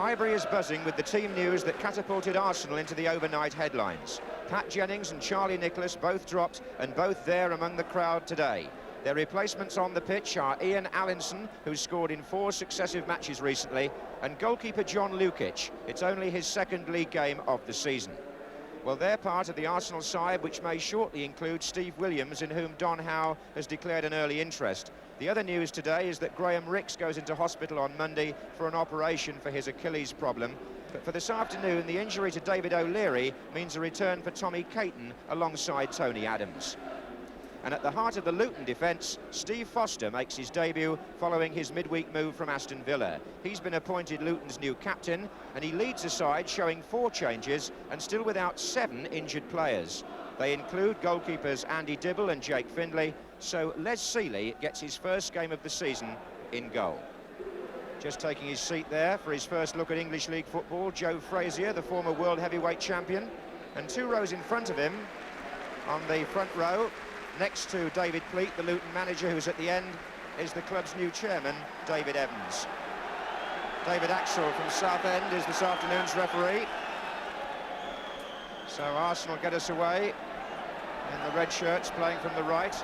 Highbury is buzzing with the team news that catapulted Arsenal into the overnight headlines. Pat Jennings and Charlie Nicholas both dropped and both there among the crowd today. Their replacements on the pitch are Ian Allinson, who's scored in 4 successive matches recently, and goalkeeper John Lukic. It's only his second league game of the season. Well, they're part of the Arsenal side, which may shortly include Steve Williams, in whom Don Howe has declared an early interest. The other news today is that Graham Rix goes into hospital on Monday for an operation for his Achilles problem. But for this afternoon, the injury to David O'Leary means a return for Tommy Caton alongside Tony Adams. And at the heart of the Luton defence, Steve Foster makes his debut following his midweek move from Aston Villa. He's been appointed Luton's new captain, and he leads the side showing 4 changes and still without 7 injured players. They include goalkeepers Andy Dibble and Jake Findlay, so Les Sealey gets his first game of the season in goal. Just taking his seat there for his first look at English League football, Joe Frazier, the former world heavyweight champion, and 2 rows in front of him, on the front row, next to David Pleat, the Luton manager, who's at the end, is the club's new chairman, David Evans. David Axel from Southend is this afternoon's referee. So Arsenal get us away in the red shirts, playing from the right.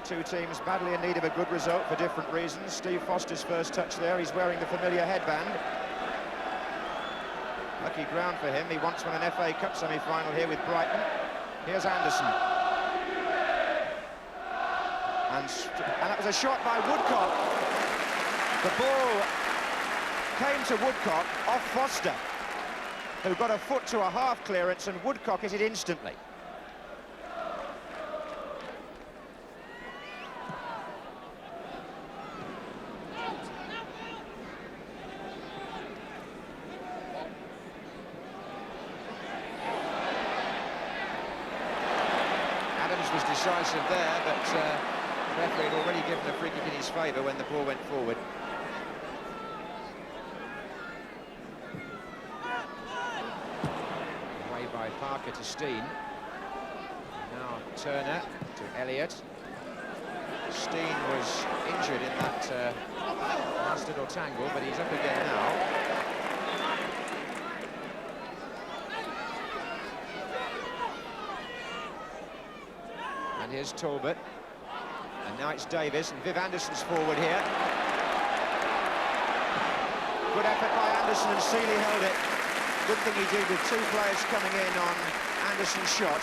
2 teams badly in need of a good result for different reasons. Steve Foster's first touch there, he's wearing the familiar headband. Lucky ground for him, he once won an FA Cup semi-final here with Brighton. Here's Anderson. And that was a shot by Woodcock. The ball came to Woodcock off Foster, who got a foot to a half clearance, and Woodcock hit it instantly. Adams was decisive there, but the referee had already given a free kick in his favour when the ball went forward. Away by Parker to Steen. Now Turner to Elliott. Steen was injured in that last little tangle, but he's up again now. And here's Talbot. And now it's Davis, and Viv Anderson's forward here. Good effort by Anderson, and Sealey held it. Good thing he did with 2 players coming in on Anderson's shot.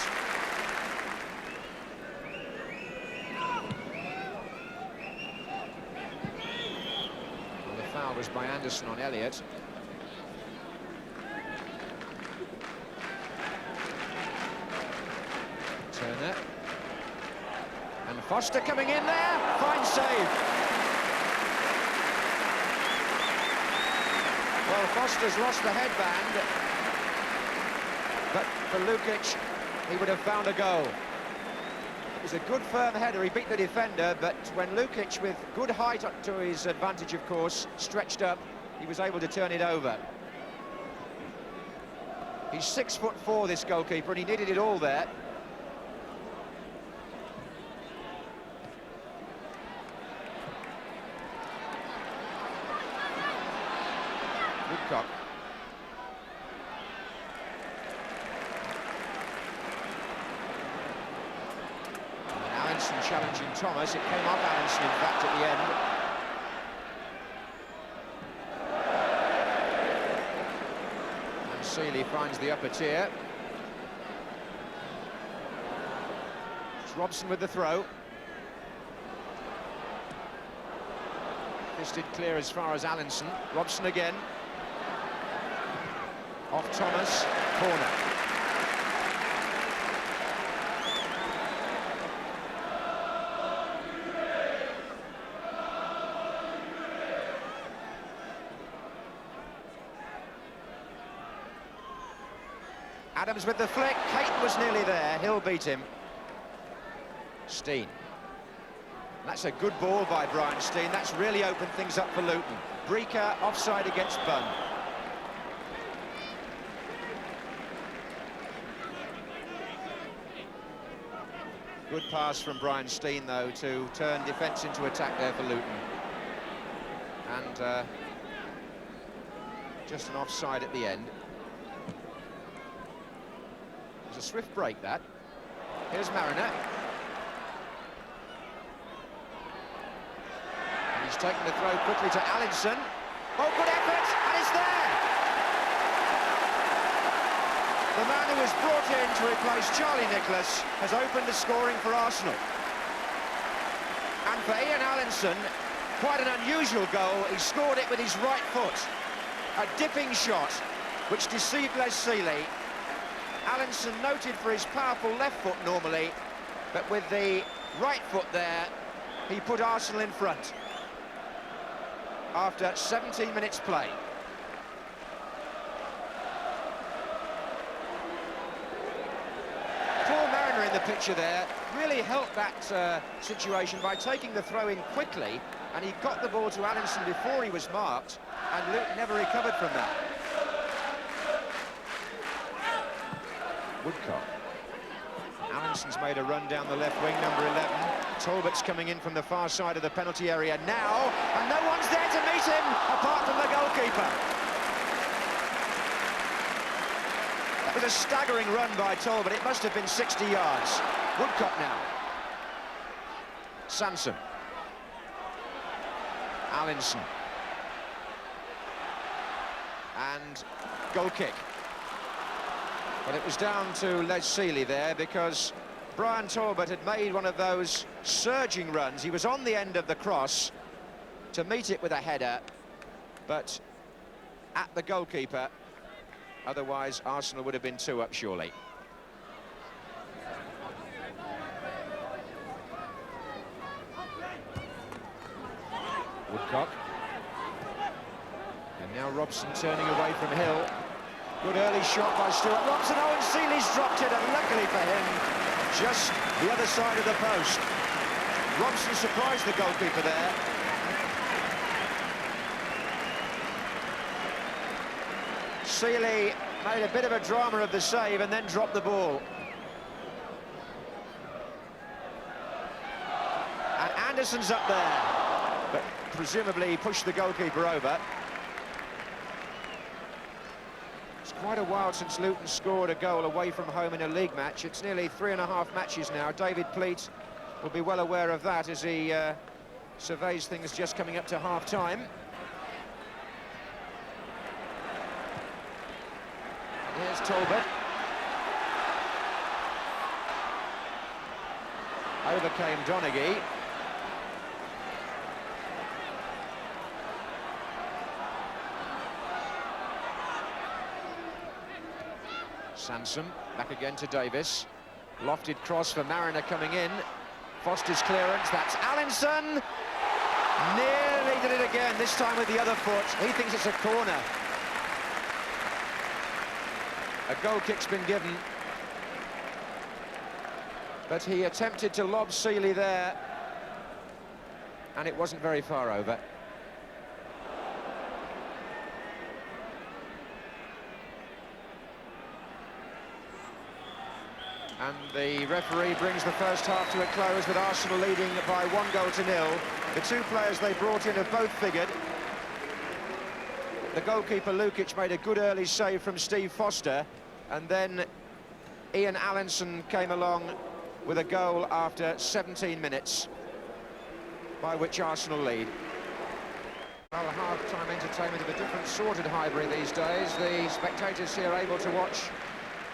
Well, the foul was by Anderson on Elliott. Turner. And Foster coming in there, fine save. Well, Foster's lost the headband, but for Lukic, he would have found a goal. It was a good firm header, he beat the defender, but when Lukic, with good height up to his advantage, of course, stretched up, he was able to turn it over. He's 6'4", this goalkeeper, and he needed it all there. Woodcock. And Allinson challenging Thomas. It came off Allinson, in fact, at the end. And Sealey finds the upper tier. It's Robson with the throw. Fisted clear as far as Allinson. Robson again. Off Thomas, corner. Adams with the flick, Caton was nearly there, he'll beat him. Steen. That's a good ball by Brian Steen, that's really opened things up for Luton. Breaker offside against Bunn. Good pass from Brian Steen, though, to turn defence into attack there for Luton. And just an offside at the end. It was a swift break, that. Here's Mariner. And he's taken the throw quickly to Alisson. Oh, good effort, and it's there! The man who was brought in to replace Charlie Nicholas has opened the scoring for Arsenal. And for Ian Alisson, quite an unusual goal. He scored it with his right foot. A dipping shot, which deceived Les Sealey. Alisson noted for his powerful left foot normally, but with the right foot there, he put Arsenal in front after 17 minutes play. Paul Mariner in the picture there really helped that situation by taking the throw in quickly, and he got the ball to Alisson before he was marked, and Luton never recovered from that. Woodcock. Alisson's made a run down the left wing, number 11. Talbot's coming in from the far side of the penalty area now, and no one's there to meet him, apart from the goalkeeper. That was a staggering run by Talbot. It must have been 60 yards. Woodcock now. Sansom. Alisson. And goal kick. But it was down to Les Sealey there, because Brian Talbot had made one of those surging runs. He was on the end of the cross to meet it with a header, but at the goalkeeper. Otherwise, Arsenal would have been 2 up, surely. Woodcock. And now Robson turning away from Hill. Good early shot by Stuart Robson. Oh, and Sealey's dropped it, and luckily for him, just the other side of the post. Robson surprised the goalkeeper there. Sealey made a bit of a drama of the save and then dropped the ball. And Anderson's up there, but presumably he pushed the goalkeeper over. It's quite a while since Luton scored a goal away from home in a league match. It's nearly 3.5 matches now. David Pleat will be well aware of that as he surveys things just coming up to half-time. Here's Talbot. Overcame Donaghy. Sansom, back again to Davis. Lofted cross for Mariner coming in. Foster's clearance, that's Alisson! Nearly did it again, this time with the other foot. He thinks it's a corner. A goal kick's been given, but he attempted to lob Sealey there, and it wasn't very far over. And the referee brings the first half to a close with Arsenal leading by 1-0. The 2 players they brought in have both figured. The goalkeeper, Lukic, made a good early save from Steve Foster, and then Ian Alisson came along with a goal after 17 minutes, by which Arsenal lead. Well, half-time entertainment of a different sorted Highbury these days. The spectators here able to watch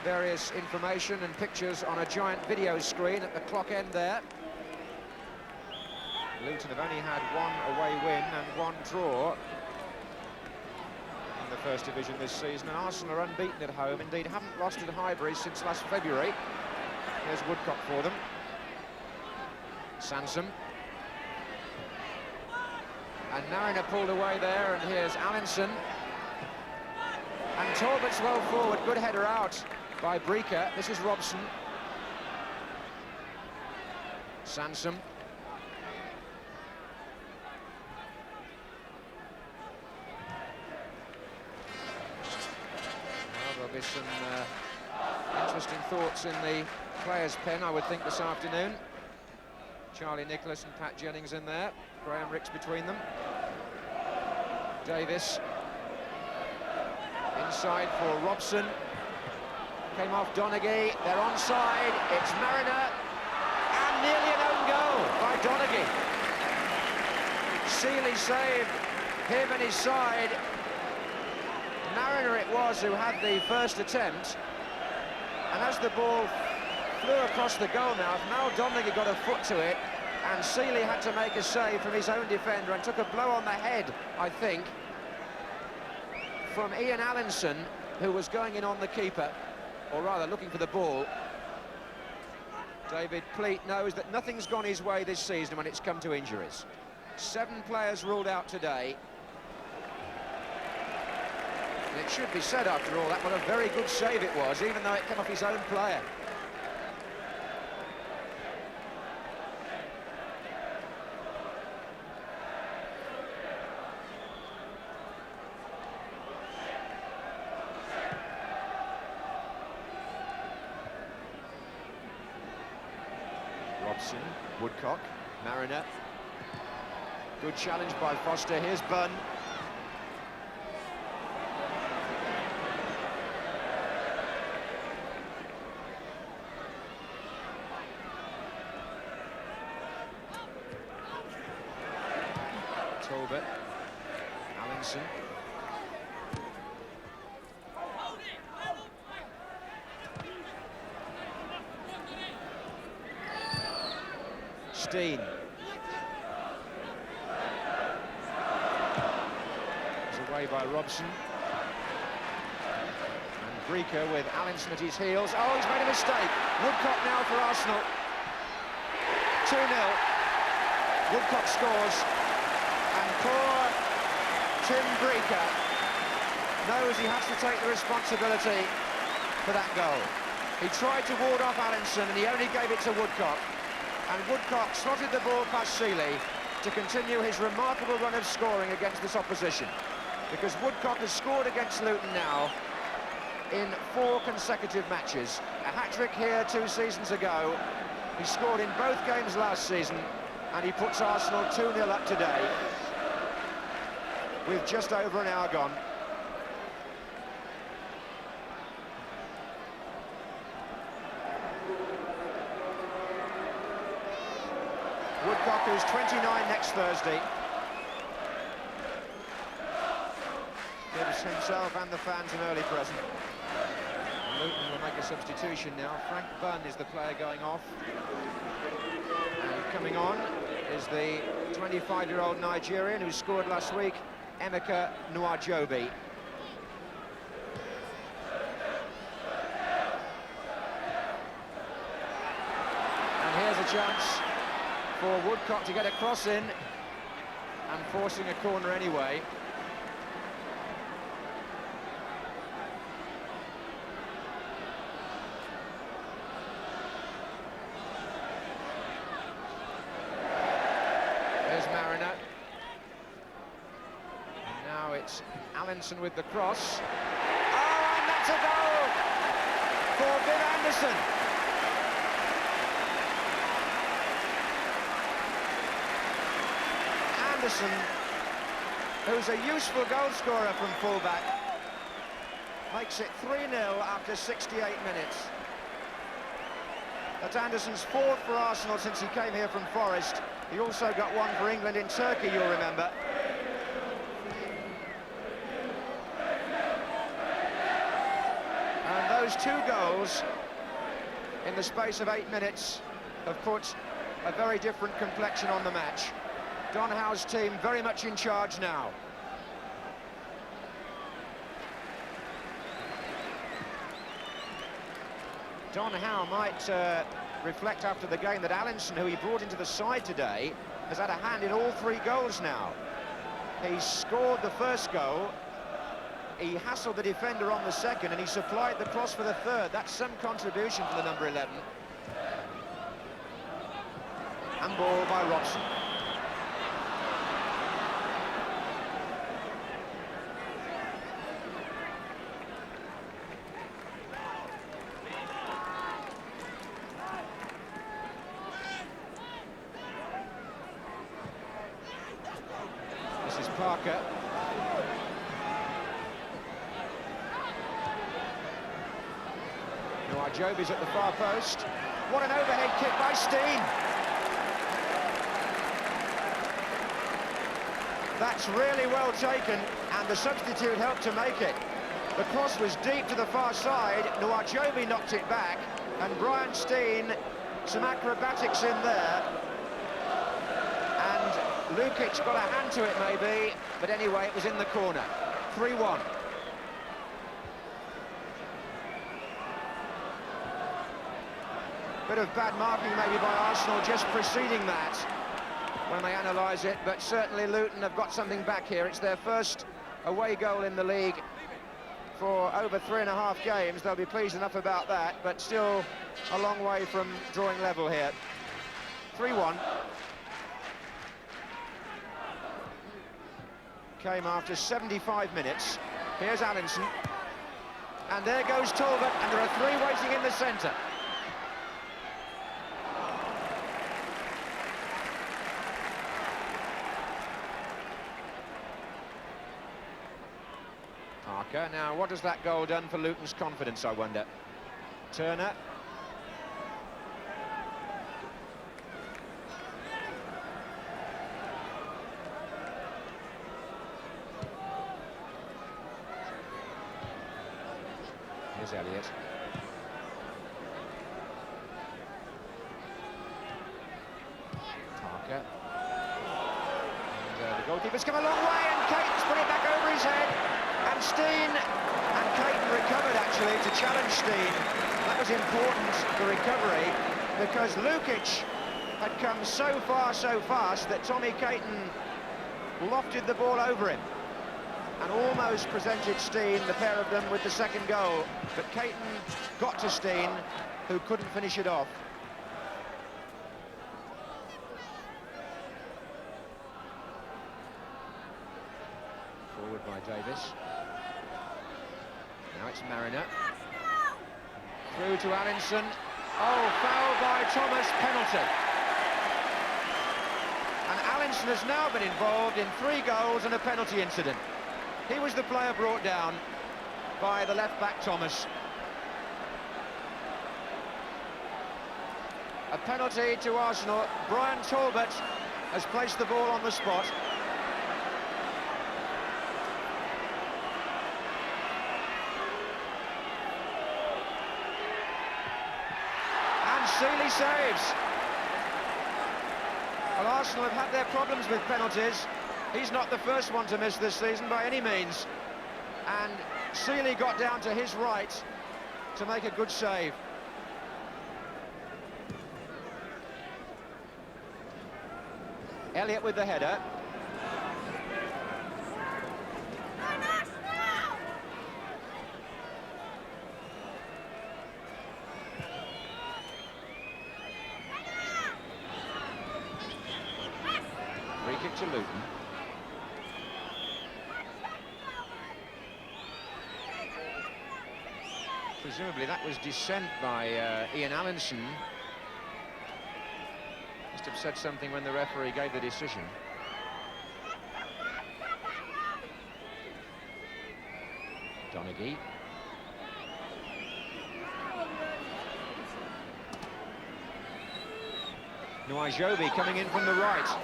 various information and pictures on a giant video screen at the clock end there. Luton have only had 1 away win and 1 draw in the First Division this season, and Arsenal are unbeaten at home, indeed haven't lost at Highbury since last February. Here's Woodcock for them. Sansom. And Mariner pulled away there, and here's Alisson. And Talbot's well forward, good header out by Breaker. This is Robson. Sansom. Well, there'll be some interesting thoughts in the players' pen, I would think, this afternoon. Charlie Nicholas and Pat Jennings in there. Graham Rix between them. Davis. Inside for Robson. Came off Donaghy. They're onside. It's Mariner. And nearly an own goal by Donaghy. Seeley saved him and his side. Mariner it was who had the first attempt. And as the ball flew across the goal mouth, Mal Donaghy got a foot to it, and Seeley had to make a save from his own defender and took a blow on the head, I think, from Ian Allinson, who was going in on the keeper, or rather looking for the ball. David Pleat knows that nothing's gone his way this season when it's come to injuries. 7 players ruled out today. And it should be said, after all, that what a very good save it was, even though it came off his own player. Robson, Woodcock, Mariner. Good challenge by Foster. Here's Bunn. Talbot. Allinson. Steen. It's away by Robson. And Breaker with Allinson at his heels. Oh, he's made a mistake. Woodcock now for Arsenal. 2-0. Woodcock scores. And poor Tim Breaker knows he has to take the responsibility for that goal. He tried to ward off Allinson and he only gave it to Woodcock. And Woodcock slotted the ball past Seeley to continue his remarkable run of scoring against this opposition. Because Woodcock has scored against Luton now in 4 consecutive matches. A hat-trick here 2 seasons ago. He scored in both games last season, and he puts Arsenal 2-0 up today with just over an hour gone. Woodcock, who's 29 next Thursday, gives himself and the fans an early present. And Luton will make a substitution now. Frank Bunn is the player going off. And coming on is the 25-year-old Nigerian who scored last week, Emeka Nwajobi. And here's a chance for Woodcock to get a cross in, and forcing a corner anyway. There's Mariner. And now it's Allinson with the cross. Oh, and that's a goal for Vin Anderson. Anderson, who's a useful goal scorer from fullback, makes it 3-0 after 68 minutes. That's Anderson's 4th for Arsenal since he came here from Forest. He also got 1 for England in Turkey, you'll remember. And those 2 goals in the space of 8 minutes have put a very different complexion on the match. Don Howe's team very much in charge now. Don Howe might reflect after the game that Allinson, who he brought into the side today, has had a hand in all 3 goals now. He scored the first goal, he hassled the defender on the second, and he supplied the cross for the third. That's some contribution for the number 11. And ball by Robson. Parker. Nuajobi's at the far post. What an overhead kick by Steen. That's really well taken, and the substitute helped to make it. The cross was deep to the far side. Nuajobi knocked it back, and Brian Steen, some acrobatics in there. And Lukic got a hand to it maybe, but anyway, it was in the corner. 3-1. Bit of bad marking maybe by Arsenal just preceding that when they analyse it, but certainly Luton have got something back here. It's their first away goal in the league for over 3.5 games. They'll be pleased enough about that, but still a long way from drawing level here. 3-1. Came after 75 minutes. Here's Allinson. And there goes Talbot, and there are 3 waiting in the centre. Parker. Now, what has that goal done for Luton's confidence, I wonder? Turner. Here's Elliott. Parker. And the goalkeeper's come a long way, and Caton's put it back over his head. And Steen and Caton recovered, actually, to challenge Steen. That was important, the recovery, because Lukic had come so far, so fast that Tommy Caton lofted the ball over him and almost presented Steen, the pair of them, with the second goal. But Caton got to Steen, who couldn't finish it off. Forward by Davis. Now it's Mariner. Through to Allinson. Oh, foul by Thomas, penalty. And Allinson has now been involved in 3 goals and a penalty incident. He was the player brought down by the left-back Thomas. A penalty to Arsenal. Brian Talbot has placed the ball on the spot. Seeley saves. Well, Arsenal have had their problems with penalties. He's not the first one to miss this season by any means. And Seeley got down to his right to make a good save. Elliott with the header. Free kick to Luton. Presumably that was dissent by Ian Allinson. Must have said something when the referee gave the decision. Donaghy. Nuajobi coming in from the right.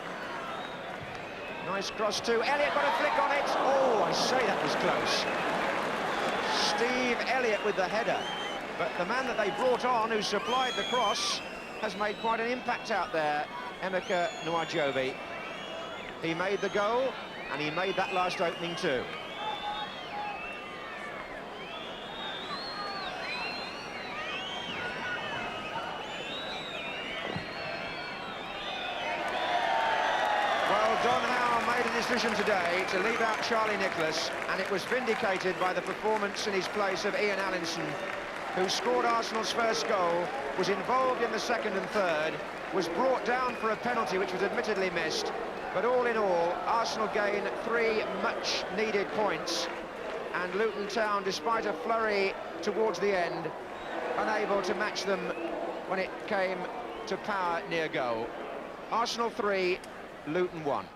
Nice cross too. Elliott got a flick on it. Oh, I say that was close. Steve Elliott with the header. But the man that they brought on, who supplied the cross, has made quite an impact out there, Emeka Nuajobi. He made the goal, and he made that last opening too. Don Howe made a decision today to leave out Charlie Nicholas, and it was vindicated by the performance in his place of Ian Allinson, who scored Arsenal's first goal, was involved in the second and third, was brought down for a penalty which was admittedly missed, but all in all, Arsenal gain 3 much-needed points, and Luton Town, despite a flurry towards the end, unable to match them when it came to power near goal. Arsenal 3, Luton 1.